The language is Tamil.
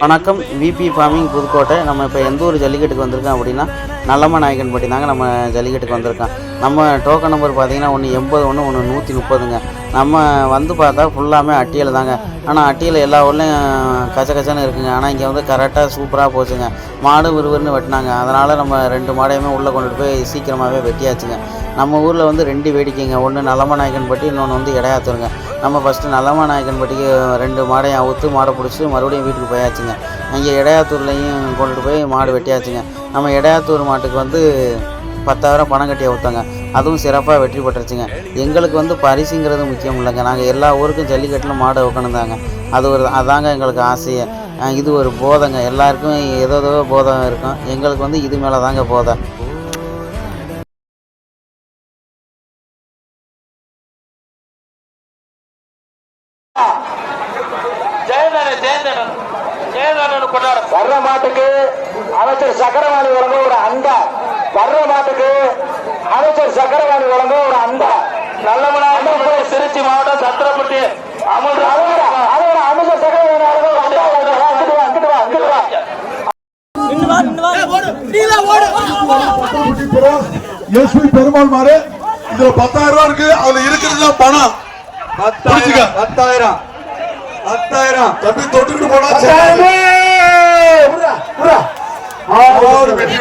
வணக்கம். VP farming Pudukkottai. நம்ம இப்போ எந்த ஒரு ஜல்லிக்கட்டுக்கு வந்திருக்கோம் அப்படின்னா நல்லம்மா நாயக்கன்பட்டி தாங்க நம்ம ஜல்லிக்கட்டுக்கு வந்திருக்கோம். நம்ம டோக்கன் நம்பர் பார்த்தீங்கன்னா ஒன்று 80 ஒன்று 130ங்க. நம்ம வந்து பார்த்தா ஃபுல்லாமே அட்டியில் தாங்க. ஆனால் அட்டியில் எல்லா ஊர்லேயும் கச்சன்னு இருக்குங்க. ஆனால் இங்கே வந்து கரெக்டாக சூப்பராக போச்சுங்க. மாடு விறுவிறுன்னு வெட்டினாங்க. அதனால் நம்ம 2 மாடையுமே உள்ளே கொண்டுட்டு போய் சீக்கிரமாகவே வெட்டியாச்சுங்க. நம்ம ஊரில் வந்து 2 வேடிக்கைங்க. ஒன்று நல்லம்மா நாயக்கன்பட்டி, இன்னொன்று வந்து இடையாத்தூருங்க. நம்ம ஃபஸ்ட்டு நல்லம்மா நாயக்கன்பட்டிக்கு 2 மாடையும் அவுத்து மாடை பிடிச்சி மறுபடியும் வீட்டுக்கு போயாச்சுங்க. அங்கே இடையாத்தூர்லையும் கொண்டுட்டு போய் மாடு வெட்டியாச்சுங்க. நம்ம இடையாத்தூர் மாட்டுக்கு வந்து 10,000 பணம் கட்டி அவுத்தாங்க. அதுவும் சிறப்பாக வெற்றி பெற்றுச்சுங்க. எங்களுக்கு வந்து பரிசுங்கிறது முக்கியம் இல்லைங்க. நாங்கள் எல்லா ஊருக்கும் ஜல்லிக்கட்டில் மாடு வைக்கணும் தாங்க. அதாங்க எங்களுக்கு ஆசையை. இது ஒரு போதைங்க. எல்லாருக்கும் ஏதோ போதை இருக்கும். எங்களுக்கு வந்து இது மேலே தாங்க போதை. வர்ற மாட்டுக்கு அமைச்சர் சக்கரவாணி வழங்க ஒரு அண்டா. வர்ற மாட்டுக்கு அமைச்சர் சக்கரவாணி வழங்க ஒரு அண்டா. நல்லமனாய் திருச்சி மாவட்டம் சத்திரப்பட்டி அமைச்சர் சக்கரவாணி எஸ்பி பெருமாள் மாறு. இதுல 10,000 ரூபாய் இருக்கு. அதுல இருக்கிறது பணம் 10,000 தப்பி தொட்டுக்கிட்டு போனா வெற்றி